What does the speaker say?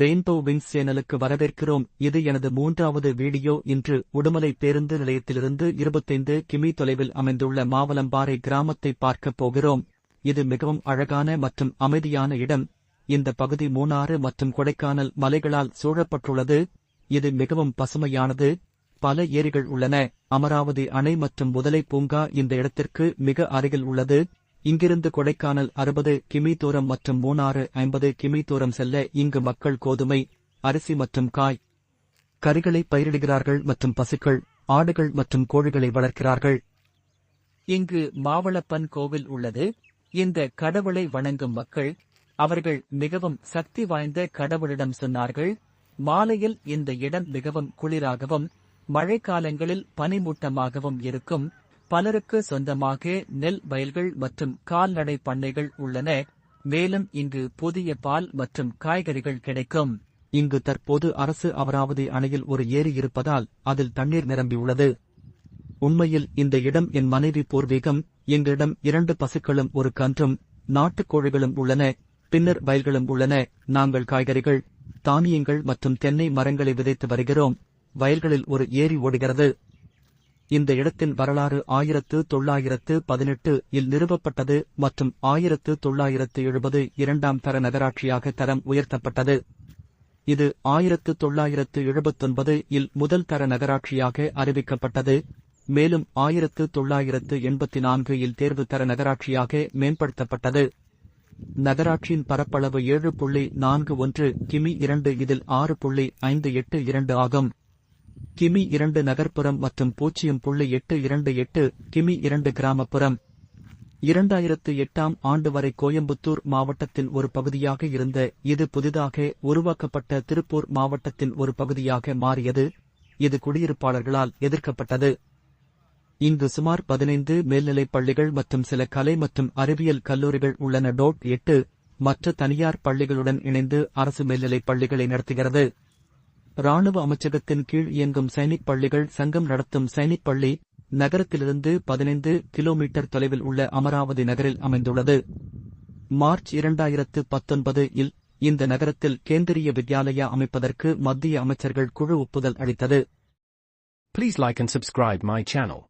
Rainbow wings சேனலுக்கு வரவேற்கிறோம். இது எனது 3வது வீடியோ. இன்று உடுமலை பேருந்து நிலையத்திலிருந்து 25 கிமீ தொலைவில் அமைந்துள்ள மாவலம்பாறை கிராமத்தை பார்க்கப் போகிறோம். இது மிகவும் அழகான மற்றும் அமைதியான இடம். இந்த பகுதி மூணாறு மற்றும் கொடைக்கானல் மலைகளால் சூழப்பட்டுள்ளது. இது மிகவும் பசுமையானது. பல ஏரிகள் உள்ளன. அமராவதி அணை மற்றும் முதலை பூங்கா இந்த இடத்திற்கு மிக அருகில் உள்ளது. இங்கிருந்து கொடைக்கானல் 60 கிமீ தூரம் மற்றும் மூணாறு 50 கிமீ தூரம் செல்ல இங்கு மக்கள் கோதுமை, அரிசி மற்றும் கறிகளை பயிரிடுகிறார்கள் மற்றும் பசுக்கள், ஆடுகள் மற்றும் கோழிகளை வளர்க்கிறார்கள். இங்கு மாவளப்பன் கோவில் உள்ளது. இந்த கடவுளை வணங்கும் மக்கள் அவர்கள் மிகவும் சக்தி வாய்ந்த கடவுளிடம் சொன்னார்கள். மாலையில் இந்த இடம் மிகவும் குளிராகவும் மழைக்காலங்களில் பனிமூட்டமாகவும் இருக்கும். பலருக்கு சொந்தமாக நெல் வயல்கள் மற்றும் கால்நடை பண்ணைகள் உள்ளன. மேலும் இங்கு புதிய பால் மற்றும் காய்கறிகள் கிடைக்கும். இங்கு தற்போது அரசு அமராவதி அணையில் ஒரு ஏரி இருப்பதால் அதில் தண்ணீர் நிரம்பியுள்ளது. உண்மையில் இந்த இடம் என் மனைவி பூர்வீகம். எங்களிடம் 2 பசுக்களும் ஒரு கன்றும் நாட்டுக்கோழிகளும் உள்ளன. பின்னர் வயல்களும் உள்ளன. நாங்கள் காய்கறிகள், தானியங்கள் மற்றும் தென்னை மரங்களை விதைத்து வருகிறோம். வயல்களில் ஒரு ஏரி ஓடுகிறது. இந்த இடத்தின் வரலாறு 1918 இல் நிறுவப்பட்டது மற்றும் 1970 2ஆம் தர நகராட்சியாக தரம் உயர்த்தப்பட்டது. இது 1979 இல் முதல் தர நகராட்சியாக அறிவிக்கப்பட்டது. மேலும் 1984 இல் தேர்வு தர நகராட்சியாக மேம்படுத்தப்பட்டது. நகராட்சியின் பரப்பளவு 7.41 கிமீ 2 இதில் 6.582 ஆகும். கிமீ 2 நகர்ப்புறம் மற்றும் 0.828 கிமீ 2 கிராமப்புறம். 2008ஆம் ஆண்டு வரை கோயம்புத்தூர் மாவட்டத்தின் ஒரு பகுதியாக இருந்த இது புதிதாக உருவாக்கப்பட்ட திருப்பூர் மாவட்டத்தின் ஒரு பகுதியாக மாறியது. இது குடியிருப்பாளர்களால் எதிர்க்கப்பட்டது. இங்கு சுமார் 15 மேல்நிலைப் பள்ளிகள் மற்றும் சில கலை மற்றும் அறிவியல் கல்லூரிகள் உள்ளன. 8 மற்ற தனியார் பள்ளிகளுடன் இணைந்து அரசு மேல்நிலைப் பள்ளிகளை நடத்துகிறது. ராணுவ அமைச்சகத்தின் கீழ் இயங்கும் சைனிக் பள்ளிகள் சங்கம் நடத்தும் சைனிக் பள்ளி நகரத்திலிருந்து 15 கிலோமீட்டர் தொலைவில் உள்ள அமராவதி நகரில் அமைந்துள்ளது. மார்ச் 2019 இல் இந்த நகரத்தில் கேந்திரிய வித்யாலயா அமைப்பதற்கு மத்திய அமைச்சர்கள் குழு ஒப்புதல் அளித்தது. Please like and subscribe my channel.